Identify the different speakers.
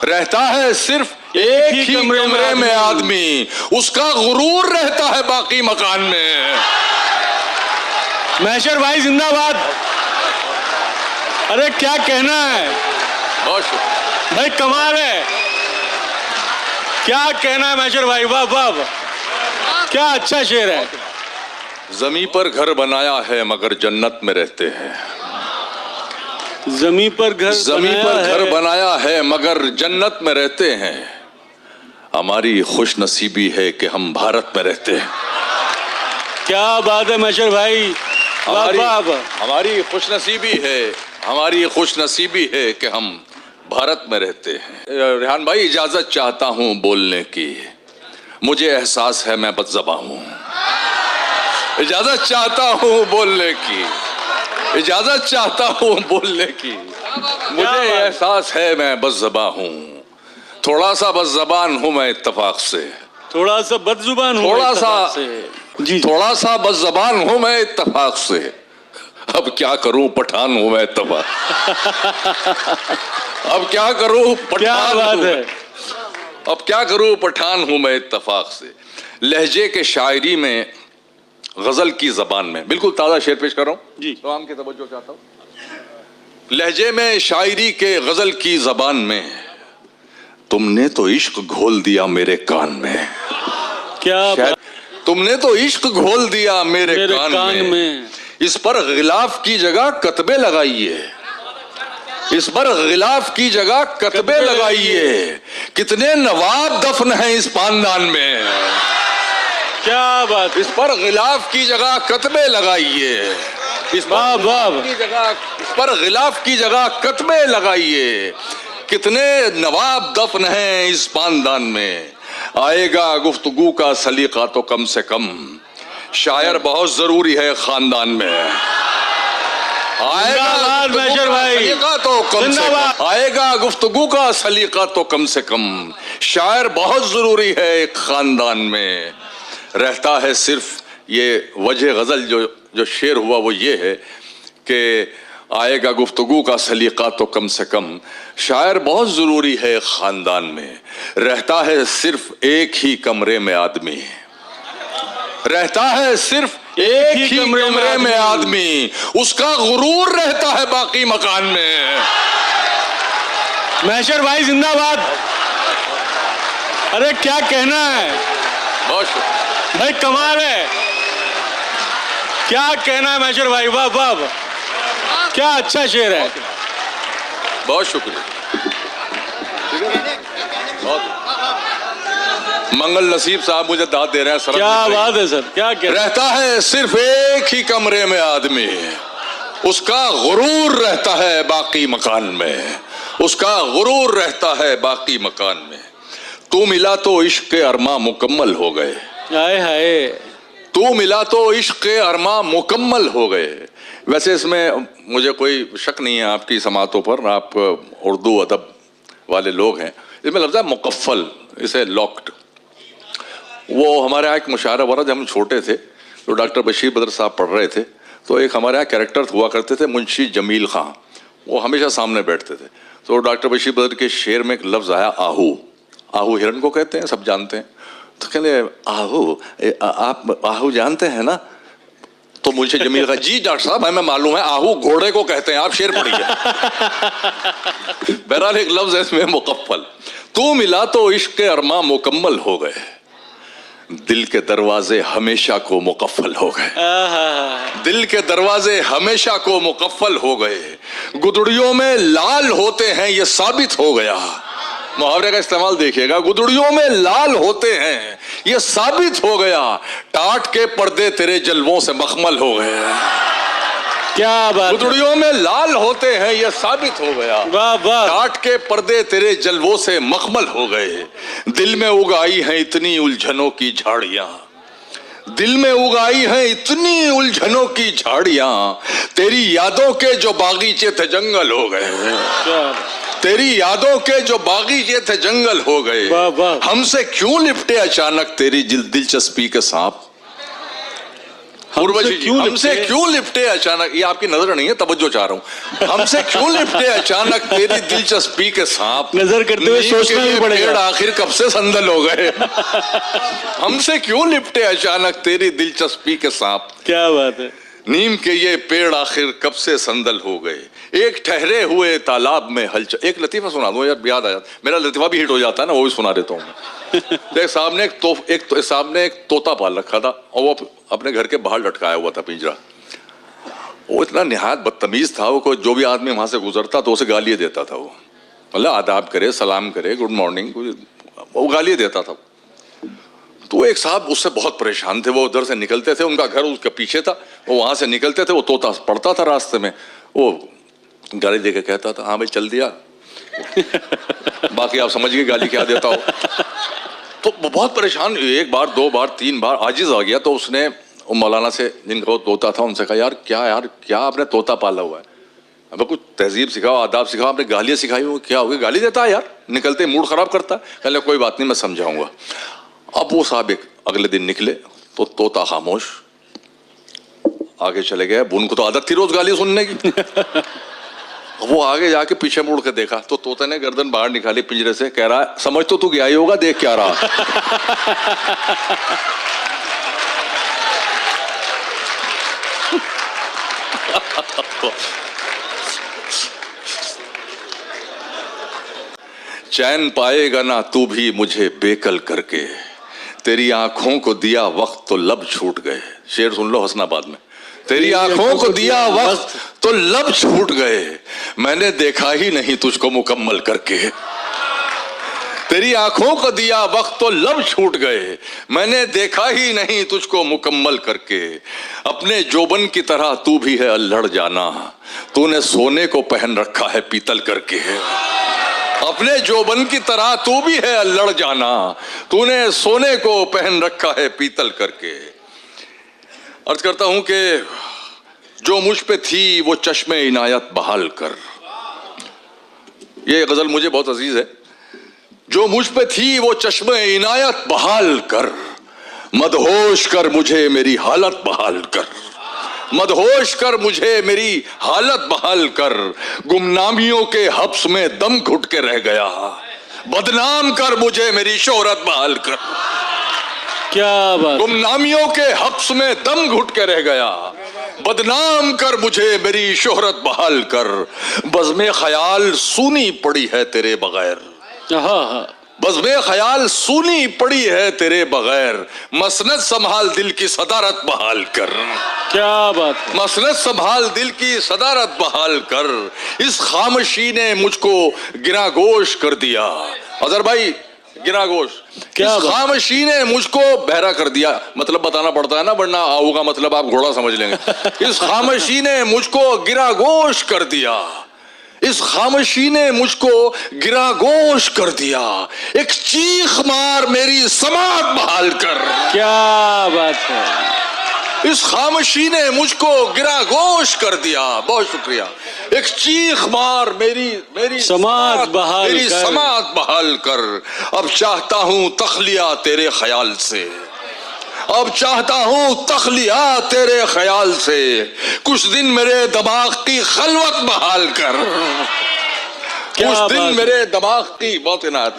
Speaker 1: रहता है सिर्फ एक ही कमरे में आदमी, उसका गुरूर रहता है बाकी मकान में।
Speaker 2: महशर भाई जिंदाबाद। अरे क्या कहना है,
Speaker 1: बहुत शुक्रिया
Speaker 2: भाई कमाल है। क्या कहना है महशर भाई, वाह वाह, क्या अच्छा शेर है।
Speaker 1: जमी पर घर बनाया है मगर जन्नत में रहते हैं।
Speaker 2: जमी पर घर
Speaker 1: बनाया है मगर जन्नत में रहते हैं। हमारी खुश नसीबी है कि हम भारत में रहते हैं।
Speaker 2: क्या बात है महशर भाई,
Speaker 1: हमारी खुश नसीबी है कि हम भारत में रहते हैं। रेहान भाई इजाजत चाहता हूं बोलने की, मुझे एहसास है मैं बदज़बां हूं। इजाजत चाहता हूं बोलने की, इजाजत चाहता हूं बोलने की, मुझे एहसास है मैं बदज़बां हूं। थोड़ा सा बदज़बान हूं मैं इत्तफाक से,
Speaker 2: थोड़ा सा बदजुबान हूं,
Speaker 1: थोड़ा सा बदज़बान हूं मैं इत्तफाक से। अब क्या करूं पठान हूं मैं इत्तफाक। अब क्या करूं पठान हूं मैं, अब क्या करूं पठान हूं मैं इत्तफाक से। लहजे के शायरी में गजल की जबान में, बिल्कुल ताजा शेर पेश कर रहा हूं जी, तो आपकी तवज्जो चाहता हूं। लहजे में शायरी के गजल की जबान में, तुमने तो इश्क घोल दिया मेरे कान में।
Speaker 2: क्या
Speaker 1: तुमने तो इश्क घोल दिया मेरे कान में। इस पर गिलाफ की जगह कतबे लगाइए, इस पर गिलाफ की जगह कतबे लगाइए। कितने नवाब दफन हैं इस पानदान में।
Speaker 2: क्या बात,
Speaker 1: इस पर गिलाफ की जगह कतबे लगाइए, इस पर गिलाफ की जगह कतबे लगाइए। कितने नवाब दफन हैं इस पानदान में। आएगा गुफ्तगू का सलीका तो कम से कम, शायर बहुत जरूरी है खानदान में। आएगा तो कम से कम, आएगा गुफ्तगू का सलीका तो कम से कम, शायर बहुत जरूरी है एक खानदान में। रहता है सिर्फ ये वजह गजल जो शेर हुआ वो ये है कि आएगा गुफ्तगू का सलीका तो कम से कम, शायर बहुत जरूरी है खानदान में। रहता है सिर्फ एक ही कमरे में आदमी, रहता है सिर्फ एक ही कमरे में आदमी, उसका गुरूर रहता है बाकी मकान में।
Speaker 2: महशर भाई जिंदाबाद। अरे क्या कहना है,
Speaker 1: बहुत शुक्रिया
Speaker 2: भाई कमाल है। क्या कहना है महशर भाई, वाह वाह, क्या अच्छा शेर है।
Speaker 1: बहुत शुक्रिया, मंगल नसीब साहब मुझे दाद दे रहे हैं सर।
Speaker 2: क्या बात है सर, क्या
Speaker 1: रहता है सिर्फ एक ही कमरे में आदमी, उसका गुरूर रहता है बाकी मकान में, उसका गुरूर रहता है बाकी मकान में। तू मिला तो इश्क के अरमा मुकम्मल हो गए,
Speaker 2: हाय हाय।
Speaker 1: तू मिला तो इश्क के अरमा मुकम्मल हो गए। वैसे इसमें मुझे कोई शक नहीं है आपकी समातों पर, आप उर्दू अदब वाले लोग हैं। इसमें लफ्ज़ है मुकफ़ल, इसे लॉक्ड। वो हमारे यहाँ एक मुशायरा हुआ, जब हम छोटे थे तो डॉक्टर बशीर बदर साहब पढ़ रहे थे, तो एक हमारे यहाँ कैरेक्टर हुआ करते थे मुंशी जमील खां, वो हमेशा सामने बैठते थे। तो डॉक्टर बशीर बदर के शेर में एक लफ्ज़ आया आहू। आहू हिरन को कहते हैं, सब जानते हैं। तो कहते आहू, आप आहू जानते हैं ना? तो मुंशी जमील खां, जी डॉक्टर साहब हमें मालूम है, आहू घोड़े को कहते हैं, आप शेर पढ़िए। बहरहाल एक लफ्ज़ है इसमें मुकफ़ल। तू मिला तो इश्क के अरमा मुकम्मल हो गए, दिल के दरवाजे हमेशा को मुकफ़ल हो गए, दिल के दरवाजे हमेशा को मुकफ़ल हो गए। गुदड़ियों में लाल होते हैं ये साबित हो गया। मुहावरे का इस्तेमाल देखिएगा, गुदड़ियों में लाल होते हैं ये साबित हो गया। टाट के पर्दे तेरे जलवों से मखमल हो गए।
Speaker 2: क्या बात,
Speaker 1: गुदड़ियों में लाल होते हैं ये साबित हो गया।
Speaker 2: वाह वाह।
Speaker 1: टाट के पर्दे तेरे जलवों से मखमल हो गए। दिल में उगाई हैं इतनी उलझनों की झाड़ियां, दिल में उगाई हैं इतनी उलझनों की झाड़ियां, तेरी यादों के जो बागीचे थे जंगल हो गए, तेरी यादों के जो बागीचे थे जंगल हो गए। हमसे क्यों लिपटे अचानक तेरी दिलचस्पी के सांप, उर्वशी जी,
Speaker 2: क्यों
Speaker 1: हमसे
Speaker 2: लिपटे?
Speaker 1: क्यों लिपटे अचानक, ये आपकी नजर नहीं है, तवज्जो चाह रहा हूं, हमसे क्यों लिपटे अचानक तेरी दिलचस्पी के सांप,
Speaker 2: नजर करते हुए
Speaker 1: नीम
Speaker 2: सोचना
Speaker 1: के
Speaker 2: भी
Speaker 1: ये
Speaker 2: पड़ेगा।
Speaker 1: पेड़ आखिर कब से संदल हो गए। हमसे क्यों लिपटे अचानक तेरी दिलचस्पी के सांप,
Speaker 2: क्या बात है।
Speaker 1: नीम के ये पेड़ आखिर कब से संदल हो गए, एक ठहरे हुए तालाब में हलचल। एक लतीफा सुना दो यार, याद आया, मेरा लतीफा भी हिट हो जाता है ना, वो भी सुना देता हूँ मैं। तो एक साहब ने एक तोता पाल रखा था और वो अपने घर के बाहर लटकाया हुआ था पिंजरा। वो इतना निहायत बदतमीज था, वो जो भी आदमी वहां से गुजरता तो उसे गालियां देता था। वो मतलब आदाब करे, सलाम करे, गुड मॉर्निंग, वो गालियां देता था। तो एक साहब उससे बहुत परेशान थे, वो उधर से निकलते थे, उनका घर उसके पीछे था, वो वहां से निकलते थे, वो तोता पड़ता था रास्ते में, वो गाली दे के कहता था, हाँ भाई चल दिया। बाकी आप समझ गए गाली क्या देता हो। तो वो बहुत परेशान, एक बार, दो बार, तीन बार आजिज आ गया। तो उसने मौलाना से, जिनका वो तोता था, उनसे कहा, यार क्या आपने तोता पाला हुआ है, अब कुछ तहजीब सिखाओ, आदाब सिखाओ, आपने गालियां सिखाई हो, क्या हो गई, गाली देता है यार, निकलते मूड खराब करता है। कहले कोई बात नहीं, मैं समझाऊंगा। अब वो साहब एक अगले दिन निकले तो तोता खामोश, आगे चले गए। अब उनको तो आदत थी रोज गाली सुनने की। वो आगे जाके पीछे मुड़ के देखा तो तोते ने गर्दन बाहर निकाली पिंजरे से, कह रहा है, समझ तो तू गया ही होगा, देख क्या रहा। चैन पाएगा ना तू भी मुझे बेकल करके, तेरी आंखों को दिया वक्त तो लब छूट गए। शेर सुन लो हसनाबाद में। तेरी आंखों को दिया वक्त तो लब छूट गए, मैंने देखा ही नहीं तुझको मुकम्मल करके। तेरी आंखों को दिया वक्त तो लब छूट गए, मैंने देखा ही नहीं तुझको मुकम्मल करके। अपने जोबन की तरह तू भी है अल्हड़ जाना, तूने सोने को पहन रखा है पीतल करके। अपने जोबन की तरह तू भी है अल्लड़ जाना, तूने सोने को पहन रखा है पीतल करके। अर्ज करता हूं कि जो मुझ पे थी वो चश्मे इनायत बहाल कर। ये गजल मुझे बहुत अजीज है। जो मुझ पे थी वो चश्मे इनायत बहाल कर, मदहोश कर मुझे मेरी हालत बहाल कर। मदहोश कर मुझे मेरी हालत बहाल कर, गुमनामियों के हब्स में दम घुट के रह गया, बदनाम कर मुझे मेरी शोहरत बहाल कर।
Speaker 2: क्या बात।
Speaker 1: गुमनामियों के हब्स में दम घुट के रह गया, बदनाम कर मुझे मेरी शोहरत बहाल कर। बज़्मे ख्याल सूनी पड़ी है तेरे बगैर, बज़्मे ख्याल सूनी पड़ी है तेरे बगैर, मसनद संभाल दिल की सदारत बहाल कर।
Speaker 2: क्या बात है।
Speaker 1: मसनद संभाल दिल की सदारत बहाल कर, इस खामोशी ने मुझको गिरागोश कर दिया। अजहर भाई, गिरागोश,
Speaker 2: क्या
Speaker 1: इस खामोशी ने मुझको बहरा कर दिया। मतलब बताना पड़ता है ना, वरना आओ का मतलब आप घोड़ा समझ लेंगे। इस खामोशी ने मुझको गिरागोश कर दिया, इस खामोशी ने मुझको गिरागोश कर दिया, एक चीख मार मेरी समात बहाल कर।
Speaker 2: क्या बात है।
Speaker 1: इस खामोशी ने मुझको गिरागोश कर दिया। बहुत शुक्रिया। एक चीख मार मेरी
Speaker 2: समात बहाल
Speaker 1: मेरी
Speaker 2: कर।
Speaker 1: समात बहाल कर। अब चाहता हूं तखलिया तेरे ख्याल से, अब चाहता हूं तखलिया तेरे ख्याल से, कुछ दिन मेरे दिमाग की खलवत बहाल कर। कुछ दिन मेरे दिमाग की, बहुत इनायत।